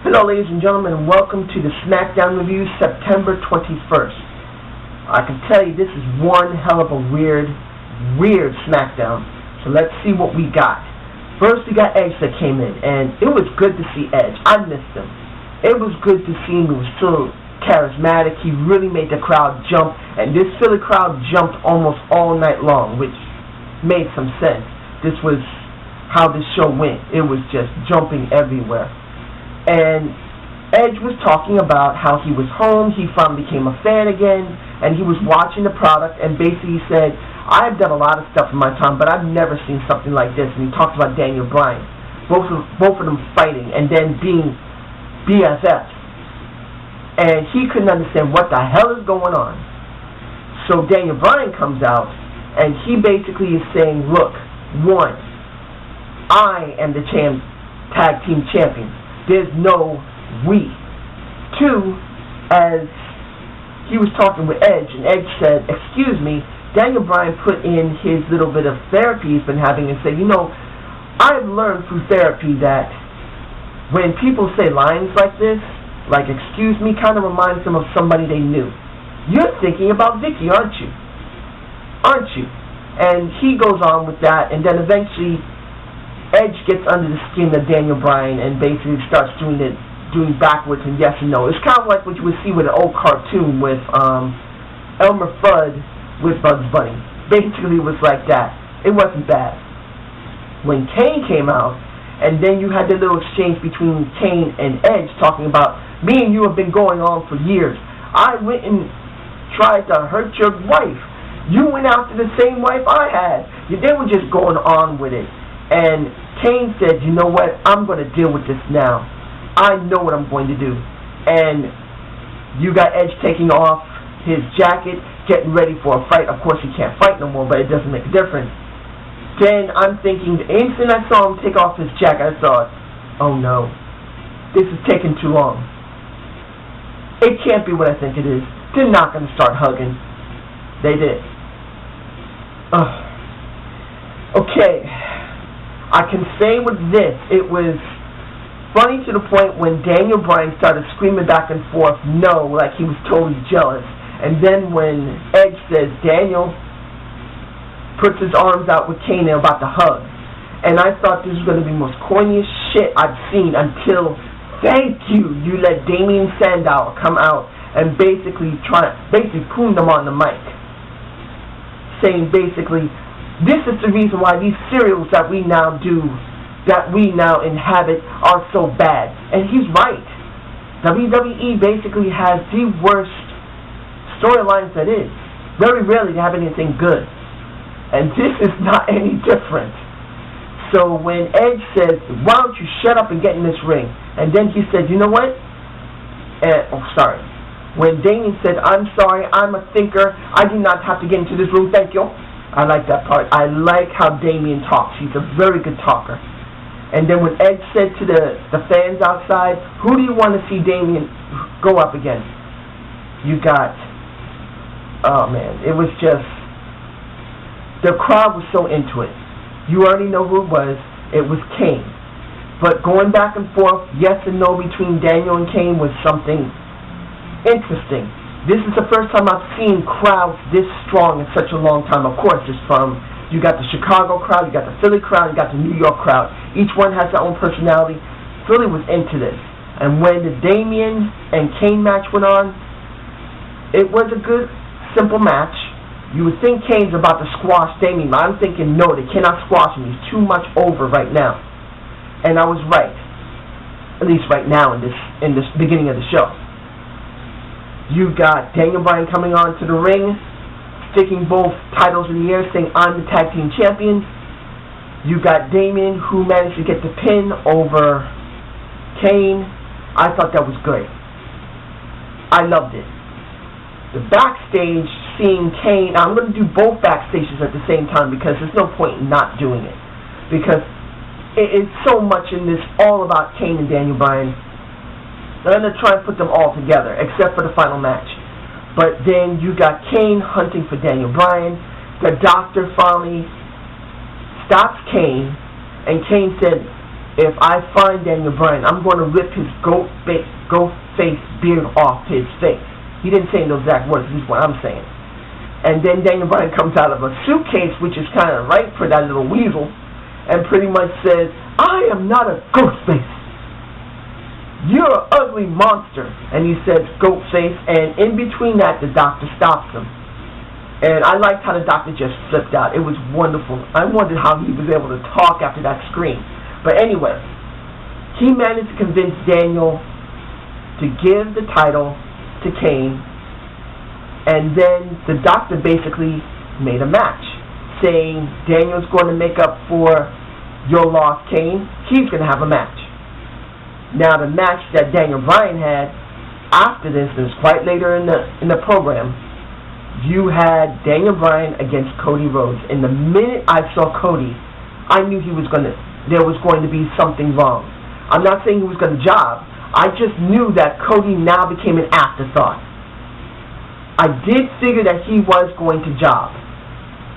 Hello, ladies and gentlemen, and welcome to the Smackdown review, September 21st. I can tell you this is one hell of a weird Smackdown. So let's see what we got. First, we got Edge that came in, and it was good to see Edge. I missed him. It was good to see him. He was so charismatic. He really made the crowd jump, and this Philly crowd jumped almost all night long, which made some sense. This was how this show went. It was just jumping everywhere. And Edge was talking about how he was home, he finally became a fan again, and he was watching the product, and basically said, I've done a lot of stuff in my time, but I've never seen something like this. And he talked about Daniel Bryan, both of them fighting and then being BFFs. And he couldn't understand what the hell is going on. So Daniel Bryan comes out, and he basically is saying, look, one, I am the tag team champion. There's no we. Two, as he was talking with Edge, and Edge said, excuse me, Daniel Bryan put in his little bit of therapy he's been having and said, you know, I've learned through therapy that when people say lines like this, like excuse me, kind of reminds them of somebody they knew. You're thinking about Vicky, aren't you? Aren't you? And he goes on with that, and then eventually Edge gets under the skin of Daniel Bryan and basically starts doing backwards and yes and no. It's kind of like what you would see with an old cartoon with Elmer Fudd with Bugs Bunny. Basically it was like that. It wasn't bad. When Kane came out, and then you had the little exchange between Kane and Edge talking about, me and you have been going on for years. I went and tried to hurt your wife. You went after the same wife I had. They were just going on with it. And Kane said, you know what, I'm going to deal with this now. I know what I'm going to do. And you got Edge taking off his jacket, getting ready for a fight. Of course, he can't fight no more, but it doesn't make a difference. Then I'm thinking, the instant I saw him take off his jacket, I thought, oh no, this is taking too long. It can't be what I think it is. They're not going to start hugging. They did. Okay. I can say with this, it was funny to the point when Daniel Bryan started screaming back and forth, no, like he was totally jealous. And then when Edge says, Daniel puts his arms out with Kane, they're about to hug. And I thought this was going to be the most corniest shit I've seen until, thank you, you let Damien Sandow come out and basically poon them on the mic. Saying basically, this is the reason why these serials that we now inhabit are so bad. And he's right. WWE basically has the worst storylines that is. Very rarely they have anything good. And this is not any different. So when Edge says, why don't you shut up and get in this ring? And then he said, you know what? When Damien said, I'm sorry, I'm a thinker, I do not have to get into this room, thank you. I like that part. I like how Damien talks. He's a very good talker. And then when Edge said to the fans outside, who do you want to see Damien go up against? You got, oh man, it was just, the crowd was so into it. You already know who it was. It was Kane. But going back and forth, yes and no between Daniel and Kane was something interesting. This is the first time I've seen crowds this strong in such a long time. Of course, it's from, you got the Chicago crowd, you got the Philly crowd, you got the New York crowd. Each one has their own personality. Philly was into this. And when the Damien and Kane match went on, it was a good, simple match. You would think Kane's about to squash Damien, but I'm thinking, no, they cannot squash him. He's too much over right now. And I was right. At least right now in this beginning of the show. You got Daniel Bryan coming on to the ring, sticking both titles in the air, saying, I'm the tag team champion. You got Damien, who managed to get the pin over Kane. I thought that was great. I loved it. The backstage, seeing Kane, I'm going to do both backstages at the same time because there's no point in not doing it. Because it's so much in this all about Kane and Daniel Bryan. They're going to try and put them all together, except for the final match. But then you got Kane hunting for Daniel Bryan. The doctor finally stops Kane, and Kane said, if I find Daniel Bryan, I'm going to rip his goat face beard off his face. He didn't say those exact words. This is what I'm saying. And then Daniel Bryan comes out of a suitcase, which is kind of right for that little weasel, and pretty much says, I am not a ghost face. You're an ugly monster. And he says, goat face, and in between that, the doctor stops him. And I liked how the doctor just flipped out. It was wonderful. I wondered how he was able to talk after that scream. But anyway, he managed to convince Daniel to give the title to Kane, and then the doctor basically made a match, saying Daniel's going to make up for your loss, Kane. He's going to have a match. Now, the match that Daniel Bryan had after this is quite later in the program. You had Daniel Bryan against Cody Rhodes. And the minute I saw Cody, I knew there was going to be something wrong. I'm not saying he was going to job. I just knew that Cody now became an afterthought. I did figure that he was going to job.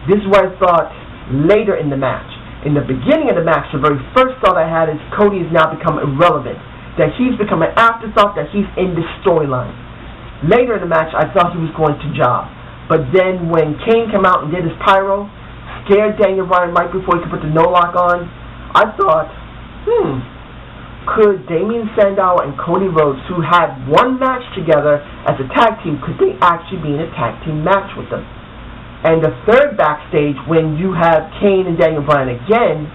This is what I thought later in the match. In the beginning of the match, the very first thought I had is Cody has now become irrelevant. That he's become an afterthought, that he's in this storyline. Later in the match, I thought he was going to job. But then when Kane came out and did his pyro, scared Daniel Bryan right before he could put the no-lock on, I thought, could Damien Sandow and Cody Rhodes, who had one match together as a tag team, could they actually be in a tag team match with them? And the third backstage, when you have Kane and Daniel Bryan again,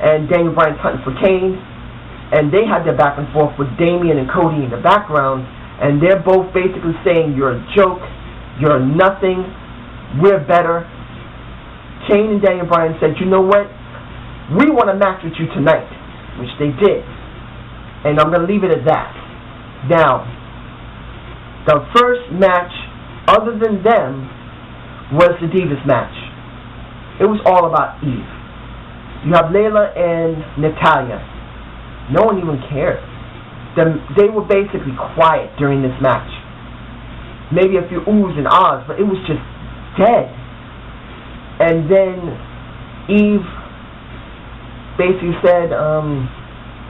and Daniel Bryan's hunting for Kane, and they had their back and forth with Damien and Cody in the background, and they're both basically saying, you're a joke, you're nothing, we're better. Kane and Daniel Bryan said, you know what, we want to match with you tonight, which they did. And I'm going to leave it at that. Now, the first match, other than them, was the Divas match. It was all about Eve. You have Layla and Natalya. No one even cared. They were basically quiet during this match. Maybe a few oohs and ahs, but it was just dead. And then Eve basically said,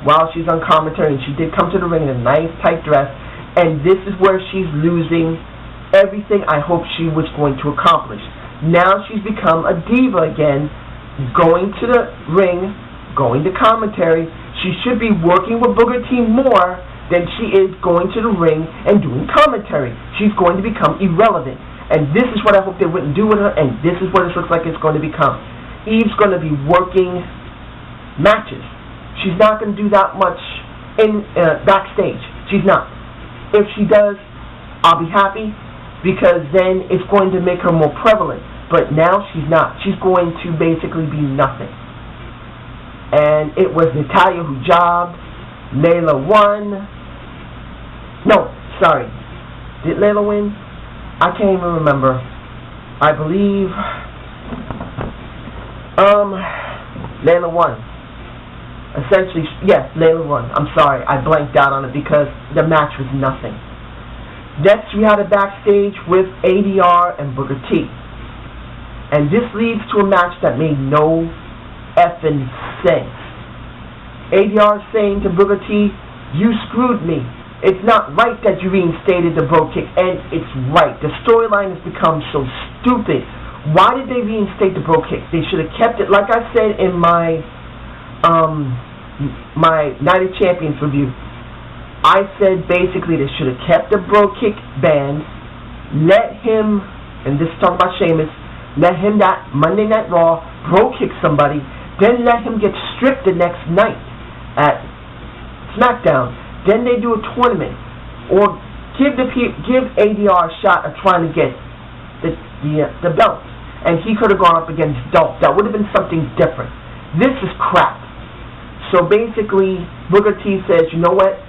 while she's on commentary, and she did come to the ring in a nice tight dress, and this is where she's losing everything I hoped she was going to accomplish. Now she's become a diva again, going to the ring, going to commentary. She should be working with Booker T more than she is going to the ring and doing commentary. She's going to become irrelevant. And this is what I hope they wouldn't do with her, and this is what it looks like it's going to become. Eve's going to be working matches. She's not going to do that much in backstage. She's not. If she does, I'll be happy, because then it's going to make her more prevalent. But now she's not. She's going to basically be nothing. And it was Natalya who jobbed. Layla won. No, sorry. Did Layla win? I can't even remember. I believe Layla won. Essentially, yes, Layla won. I'm sorry, I blanked out on it because the match was nothing. Next, we had a backstage with ADR and Booker T. And this leads to a match that made no effing sense. ADR saying to Booker T, you screwed me. It's not right that you reinstated the bro kick, and it's right. The storyline has become so stupid. Why did they reinstate the bro kick? They should have kept it, like I said in my Night of Champions review. I said basically they should have kept the bro kick banned, let him, and this is talking about Sheamus, let him that Monday Night Raw bro kick somebody, then let him get stripped the next night at Smackdown. Then they do a tournament, or give ADR a shot of trying to get the belt, and he could have gone up against Dolph. That would have been something different. This is crap. So basically, Booker T says, you know what?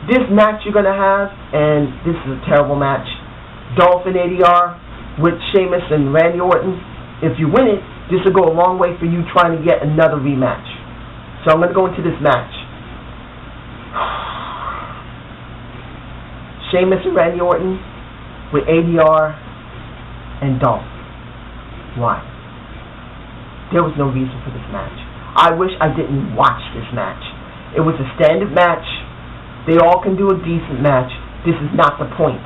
This match you're gonna have, and this is a terrible match. Dolph and ADR with Sheamus and Randy Orton. If you win it, this will go a long way for you trying to get another rematch. So I'm gonna go into this match. Sheamus and Randy Orton with ADR and Dolph. Why? There was no reason for this match. I wish I didn't watch this match. It was a standard match. They all can do a decent match. This is not the point.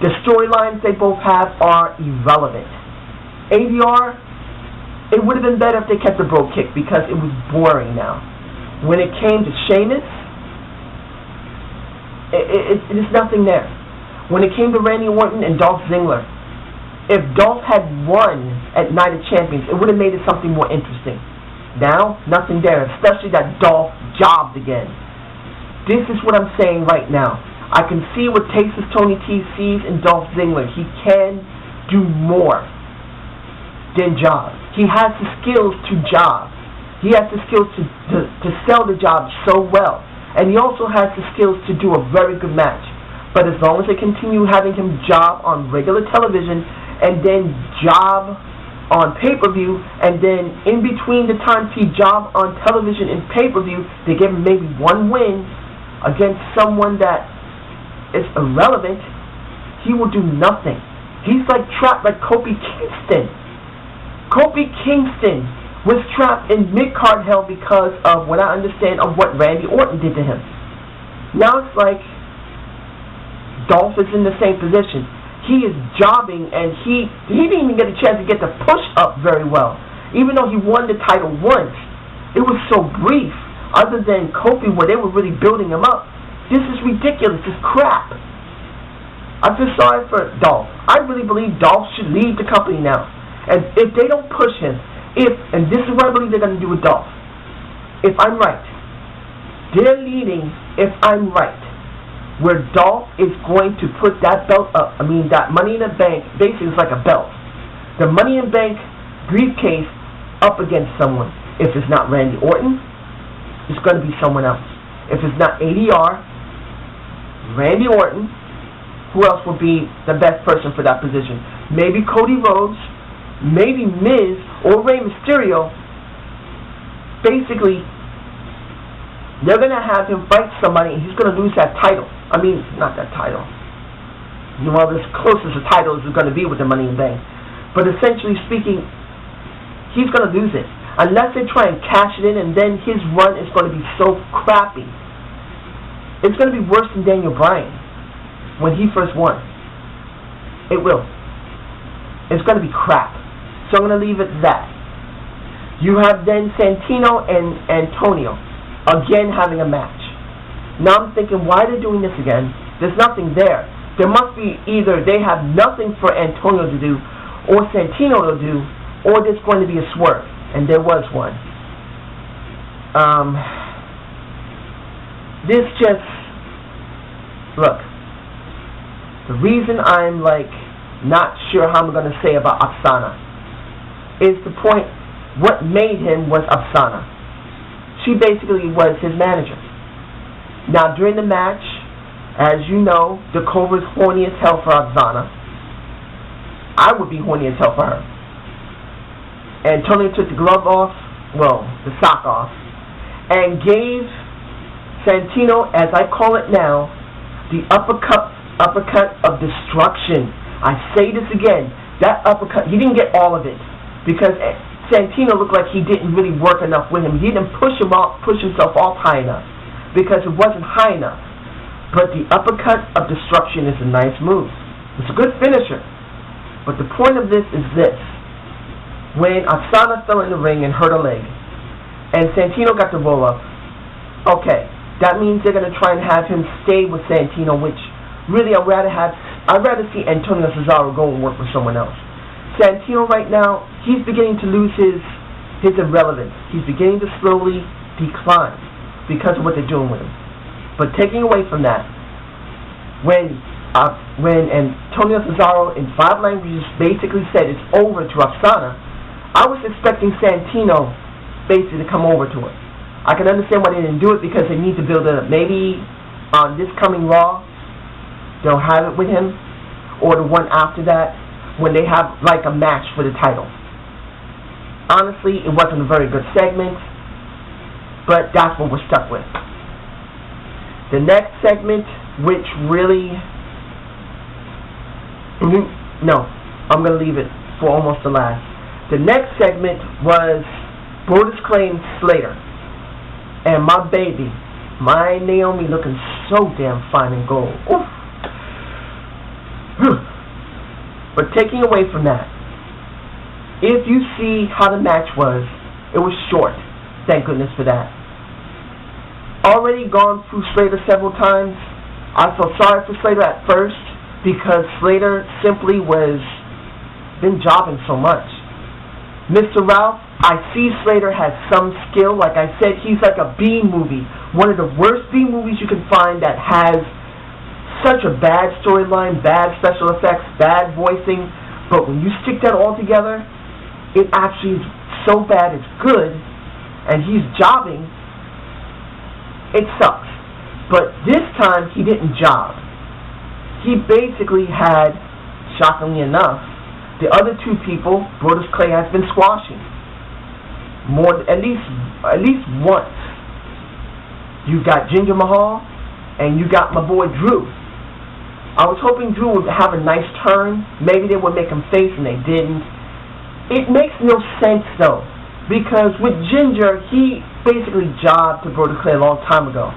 The storylines they both have are irrelevant. ADR, it would have been better if they kept the bro kick because it was boring now. When it came to Sheamus, there's nothing there. When it came to Randy Orton and Dolph Ziggler, if Dolph had won at Night of Champions, it would have made it something more interesting. Now, nothing there, especially that Dolph jobbed again. This is what I'm saying right now. I can see what Texas Tony T sees in Dolph Ziggler. He can do more than job. He has the skills to job. He has the skills to sell the job so well. And he also has the skills to do a very good match. But as long as they continue having him job on regular television and then job on pay-per-view, and then in between the times he job on television and pay-per-view, they give him maybe one win against someone that is irrelevant, he will do nothing. He's like trapped like Kofi Kingston. Kofi Kingston was trapped in mid-card hell because of what I understand of what Randy Orton did to him. Now it's like Dolph is in the same position. He is jobbing, and he didn't even get a chance to get the push up very well. Even though he won the title once, it was so brief. Other than Kofi, where they were really building him up, this is ridiculous. This crap. I feel sorry for Dolph. I really believe Dolph should leave the company now. And if they don't push him, and this is what I believe they're going to do with Dolph, if I'm right, they're leading, if I'm right, where Dolph is going to put that belt up, that Money in the Bank, basically it's like a belt, the Money in the Bank briefcase up against someone. If it's not Randy Orton, it's going to be someone else. If it's not ADR, Randy Orton, who else will be the best person for that position? Maybe Cody Rhodes, maybe Miz, or Rey Mysterio. Basically, they're going to have him fight somebody, and he's going to lose that title. Not that title. Well, as close as the title is going to be with the Money in the Bank. But essentially speaking, he's going to lose it. Unless they try and cash it in, and then his run is going to be so crappy. It's going to be worse than Daniel Bryan when he first won. It will. It's going to be crap. So I'm going to leave it at that. You have then Santino and Antonio again having a match. Now I'm thinking, why are they doing this again? There's nothing there. There must be either they have nothing for Antonio to do, or Santino to do, or there's going to be a swerve. And there was one. This just... Look. The reason I'm, not sure how I'm going to say about Aksana is the point, what made him was Aksana. She basically was his manager. Now, during the match, as you know, Dakova's horny as hell for Aksana. I would be horny as hell for her. Antonio took the glove off, the sock off, and gave Santino, as I call it now, the uppercut of destruction. I say this again, that uppercut, he didn't get all of it, because Santino looked like he didn't really work enough with him. He didn't push himself off high enough, because it wasn't high enough. But the uppercut of destruction is a nice move. It's a good finisher. But the point of this is this. When Aksana fell in the ring and hurt her leg, and Santino got the roll-up, okay, that means they're going to try and have him stay with Santino, which really I'd rather see Antonio Cesaro go and work with someone else. Santino right now, he's beginning to lose his irrelevance. He's beginning to slowly decline because of what they're doing with him. But taking away from that, when Antonio Cesaro in 5 languages basically said it's over to Aksana, I was expecting Santino basically to come over to her. I can understand why they didn't do it, because they need to build it up. Maybe on this coming Raw, they'll have it with him, or the one after that, when they have a match for the title. Honestly, it wasn't a very good segment, but that's what we're stuck with. The next segment, which really... No, I'm going to leave it for almost the last. The next segment was Brodus Clay and Slater. And my baby, my Naomi, looking so damn fine and gold. Oof. But taking away from that, if you see how the match was, it was short. Thank goodness for that. Already gone through Slater several times. I felt sorry for Slater at first because Slater simply been jobbing so much. Mr. Ralph, I see Slater has some skill. Like I said, he's like a B movie. One of the worst B movies you can find that has such a bad storyline, bad special effects, bad voicing. But when you stick that all together, it actually is so bad it's good. And he's jobbing. It sucks. But this time, he didn't job. He basically had, shockingly enough, the other two people, Brodus Clay has been squashing. At least once. You got Jinder Mahal, and you got my boy Drew. I was hoping Drew would have a nice turn. Maybe they would make him face, and they didn't. It makes no sense, though, because with Jinder, he basically jobbed to Brodus Clay a long time ago.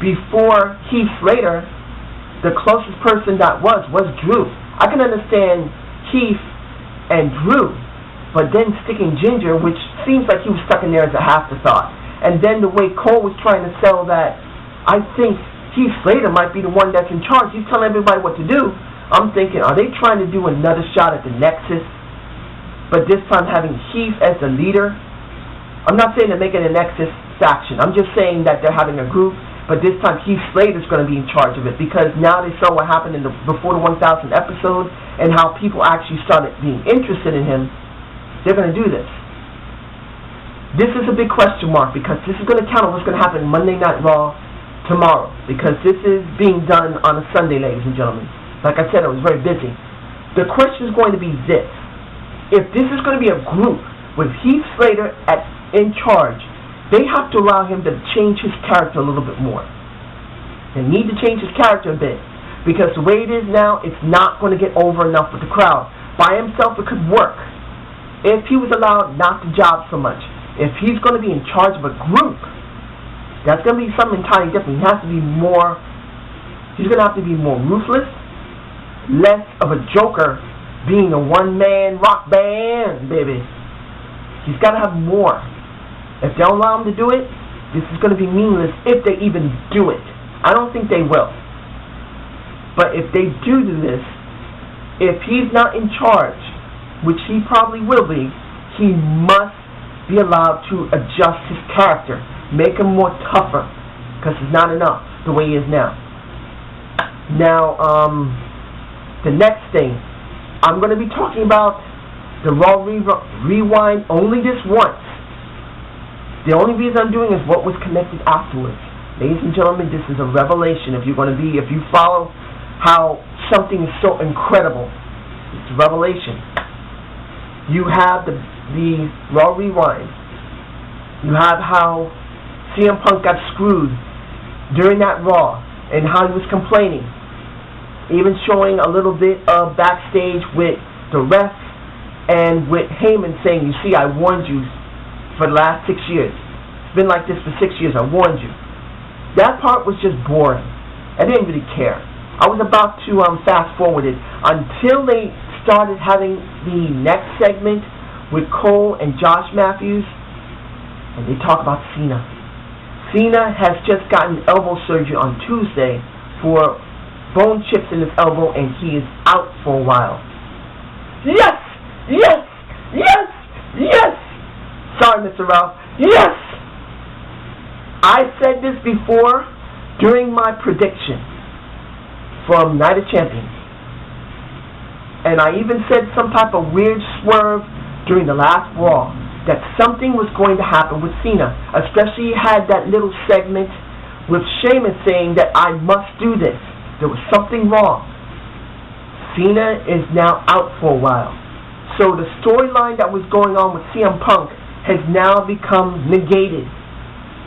Before Heath Slater, the closest person that was Drew. I can understand Heath and Drew, but then sticking Jinder, which seems like he was stuck in there as a afterthought. And then the way Cole was trying to sell that, I think Heath Slater might be the one that's in charge. He's telling everybody what to do. I'm thinking, are they trying to do another shot at the Nexus? But this time having Heath as the leader. I'm not saying they're making a Nexus faction. I'm just saying that they're having a group. But this time Heath Slater's going to be in charge of it, because now they saw what happened in the Before the 1000 episode and how people actually started being interested in him. They're going to do this. This is a big question mark, because this is going to count on what's going to happen Monday Night Raw tomorrow, because this is being done on a Sunday, ladies and gentlemen. Like I said, I was very busy. The question is going to be this. If this is going to be a group with Heath Slater in charge, they have to allow him to change his character a little bit more. They need to change his character a bit, because the way it is now, it's not going to get over enough with the crowd. By himself, it could work. If he was allowed not to job so much, if he's going to be in charge of a group, that's going to be something entirely different. He's going to have to be more ruthless, less of a joker, being a one-man rock band, baby. He's got to have more. If they don't allow him to do it, this is going to be meaningless if they even do it. I don't think they will. But if they do this, if he's not in charge, which he probably will be, he must be allowed to adjust his character, make him more tougher, because it's not enough the way he is now. Now, the next thing, I'm going to be talking about the Raw Rewind only this once. The only reason I'm doing is what was connected afterwards. Ladies and gentlemen, this is a revelation. If you follow how something is so incredible, it's a revelation. You have the Raw Rewind. You have how CM Punk got screwed during that Raw and how he was complaining. Even showing a little bit of backstage with the ref and with Heyman saying, you see, I warned you for the last 6 years. It's been like this for 6 years. I warned you. That part was just boring. I didn't really care. I was about to fast forward it until they started having the next segment with Cole and Josh Matthews, and they talk about Cena. Cena has just gotten elbow surgery on Tuesday for bone chips in his elbow, and he is out for a while. Yes! Yes! Yes! Yes! Sorry, Mr. Ralph. Yes! I said this before during my prediction from Night of Champions. And I even said some type of weird swerve during the last Raw that something was going to happen with Cena. Especially he had that little segment with Sheamus saying that I must do this. There was something wrong. Cena is now out for a while. So the storyline that was going on with CM Punk has now become negated.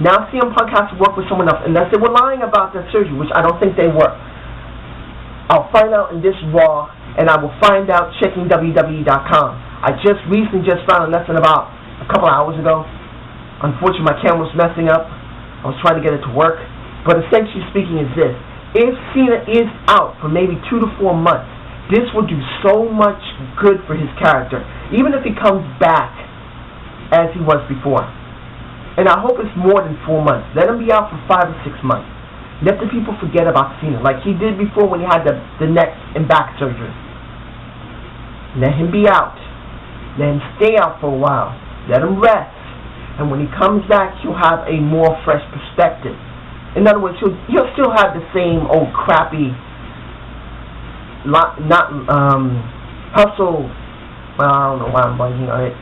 Now CM Punk has to work with someone else, unless they were lying about their surgery, which I don't think they were. I'll find out in this Raw, and I will find out checking WWE.com. I just recently found out less than about a couple hours ago. Unfortunately, my camera was messing up. I was trying to get it to work. But essentially speaking is this. If Cena is out for maybe 2 to 4 months, this will do so much good for his character. Even if he comes back as he was before. And I hope it's more than 4 months. Let him be out for 5 or 6 months. Let the people forget about Cena, like he did before when he had the neck and back surgery. Let him be out. Let him stay out for a while. Let him rest. And when he comes back, he'll have a more fresh perspective. In other words, he'll still have the same old crappy, hustle, well, I don't know why I'm blanking on it,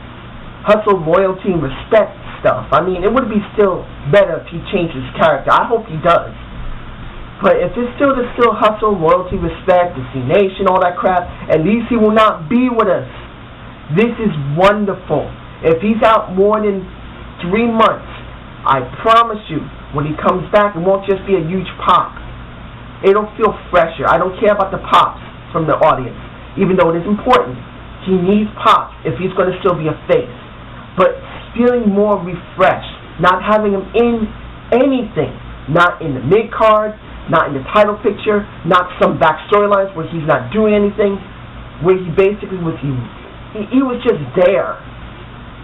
hustle, loyalty, and respect stuff. I mean, it would be still better if he changed his character. I hope he does. But if it's still hustle, loyalty, respect, the C Nation, all that crap, at least he will not be with us. This is wonderful. If he's out more than 3 months, I promise you, when he comes back, it won't just be a huge pop. It'll feel fresher. I don't care about the pops from the audience, even though it is important. He needs pops if he's going to still be a face. But feeling more refreshed, not having him in anything, not in the mid-card, not in the title picture, not some back storylines where he's not doing anything, where he basically was, he was just there.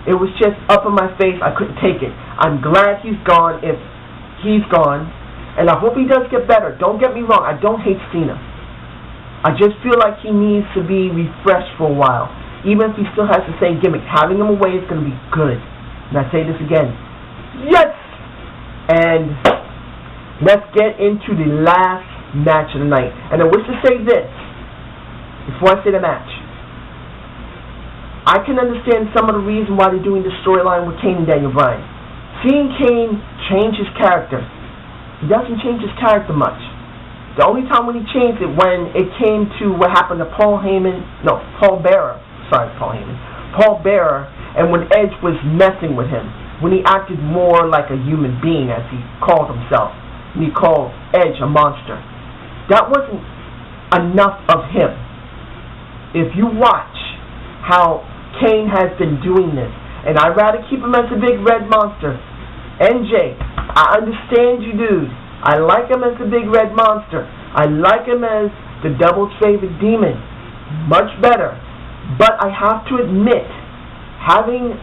It was just up in my face. I couldn't take it. I'm glad he's gone if he's gone, and I hope he does get better. Don't get me wrong. I don't hate Cena. I just feel like he needs to be refreshed for a while. Even if he still has the same gimmick, having him away is going to be good. And I say this again. Yes! And let's get into the last match of the night. And I wish to say this before I say the match. I can understand some of the reason why they're doing this storyline with Kane and Daniel Bryan. Seeing Kane change his character, he doesn't change his character much. The only time when he changed it, when it came to what happened to Paul Bearer, and when Edge was messing with him, when he acted more like a human being, as he called himself, and he called Edge a monster. That wasn't enough of him. If you watch how Kane has been doing this, and I'd rather keep him as a big red monster. NJ, I understand you, dude. I like him as the big red monster. I like him as the devil's favorite demon. Much better. But I have to admit, having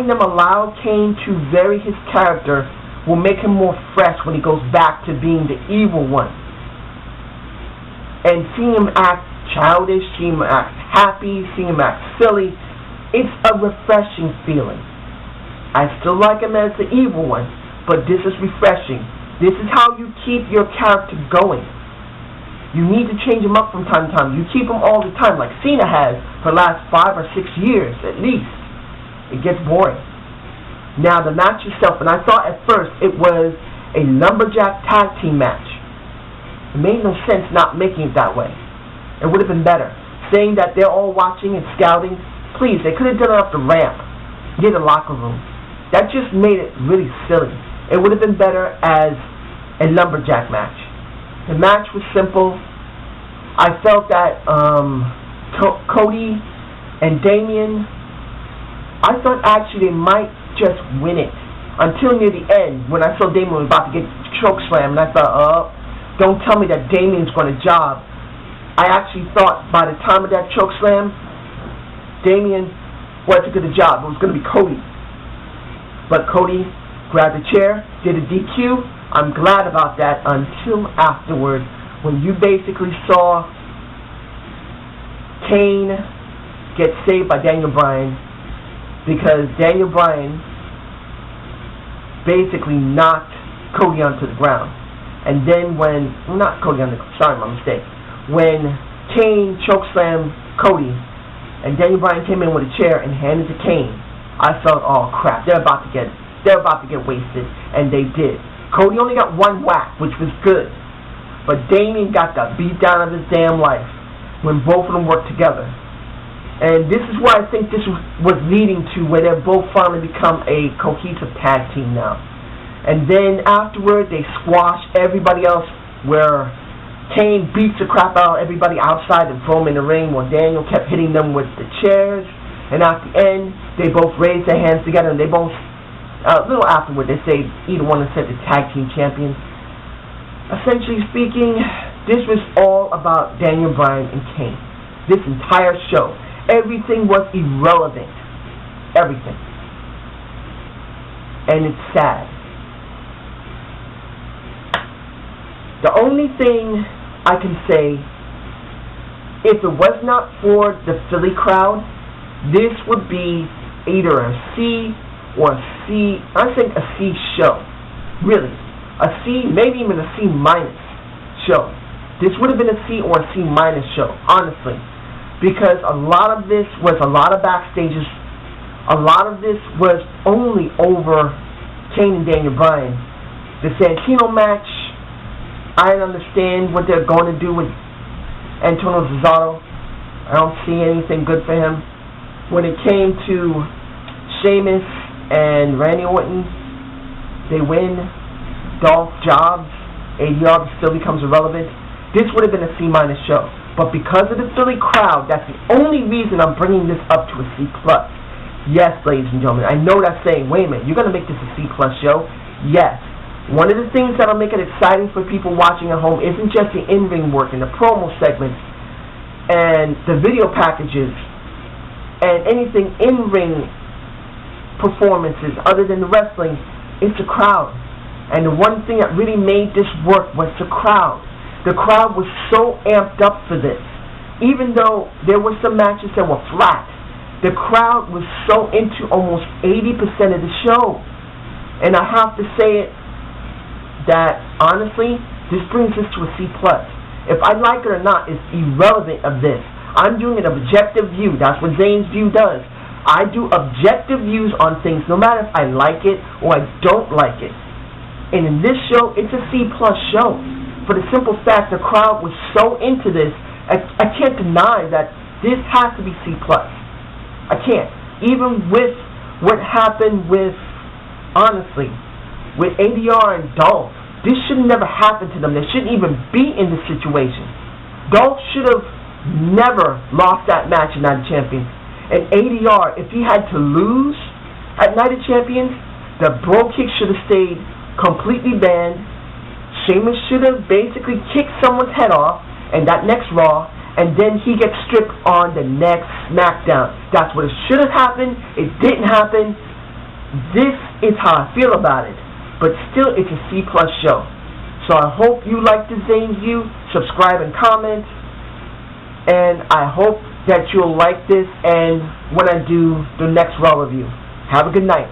them allow Kane to vary his character will make him more fresh when he goes back to being the evil one. And seeing him act childish, seeing him act happy, seeing him act silly, it's a refreshing feeling. I still like him as the evil one, but this is refreshing. This is how you keep your character going. You need to change him up from time to time. You keep him all the time, like Cena has for the last 5 or 6 years at least. It gets boring. Now the match itself, and I thought at first it was a lumberjack tag team match. It made no sense not making it that way. It would have been better. Saying that they're all watching and scouting, please, they could have done it off the ramp, near the locker room. That just made it really silly. It would have been better as a lumberjack match. The match was simple. I felt that Cody and Damian, I thought actually they might just win it. Until near the end, when I saw Damian was about to get chokeslammed, and I thought, don't tell me that Damian's going to job. I actually thought by the time of that chokeslam, Damian wasn't going to job. It was going to be Cody. But Cody grabbed a chair, did a DQ. I'm glad about that until afterward, when you basically saw Kane get saved by Daniel Bryan, because Daniel Bryan basically knocked Cody onto the ground. And then when, not Cody on the, sorry, my mistake. When Kane chokeslammed Cody and Daniel Bryan came in with a chair and handed it to Kane, I felt, oh crap, they're about to get wasted, and they did. Cody only got one whack, which was good, but Damian got the beat down of his damn life when both of them worked together. And this is where I think this was leading to, where they're both finally become a cohesive tag team now. And then afterward, they squashed everybody else, where Kane beats the crap out of everybody outside and throw them in the ring, while Daniel kept hitting them with the chairs. And at the end, They both raised their hands together, and they both, a little afterward, they say either one is said the tag team champions. Essentially speaking, this was all about Daniel Bryan and Kane. This entire show, everything was irrelevant. Everything. And it's sad. The only thing I can say, if it was not for the Philly crowd, this would be either a C or a C, I think a C show. Really. A C, maybe even a C minus show. This would have been a C or a C minus show, honestly. Because a lot of this was a lot of backstages. A lot of this was only over Kane and Daniel Bryan. The Santino match, I understand what they're going to do with Antonio Cesaro. I don't see anything good for him. When it came to Sheamus and Randy Orton, they win. Dolph jobs, ADR still becomes irrelevant. This would have been a C minus show, but because of the Philly crowd, that's the only reason I'm bringing this up to a C plus. Yes, ladies and gentlemen, I know that's saying, wait a minute, you're gonna make this a C plus show? Yes. One of the things that'll make it exciting for people watching at home isn't just the in-ring work and the promo segments and the video packages and anything in-ring performances other than the wrestling. It's the crowd. And the one thing that really made this work was the crowd. The crowd was so amped up for this. Even though there were some matches that were flat, the crowd was so into almost 80% of the show. And I have to say it that, honestly, this brings us to a C+. If I like it or not is irrelevant of this. I'm doing an objective view. That's what Zane's view does. I do objective views on things, no matter if I like it or I don't like it. And in this show, it's a C+ show. For the simple fact the crowd was so into this, I can't deny that this has to be C+. I can't. Even with what happened with, honestly, with ADR and Dolph, this should never happen to them. They shouldn't even be in this situation. Dolph should have never lost that match at Night of Champions. And ADR, if he had to lose at Night of Champions, the bro kick should have stayed completely banned. Sheamus should have basically kicked someone's head off and that next Raw, and then he gets stripped on the next Smackdown. That's what it should have happened. It didn't happen. This is how I feel about it. But still, it's a C+ show. So I hope you like the Zane view. Subscribe and comment. And I hope that you'll like this and when I do the next Raw review. Have a good night.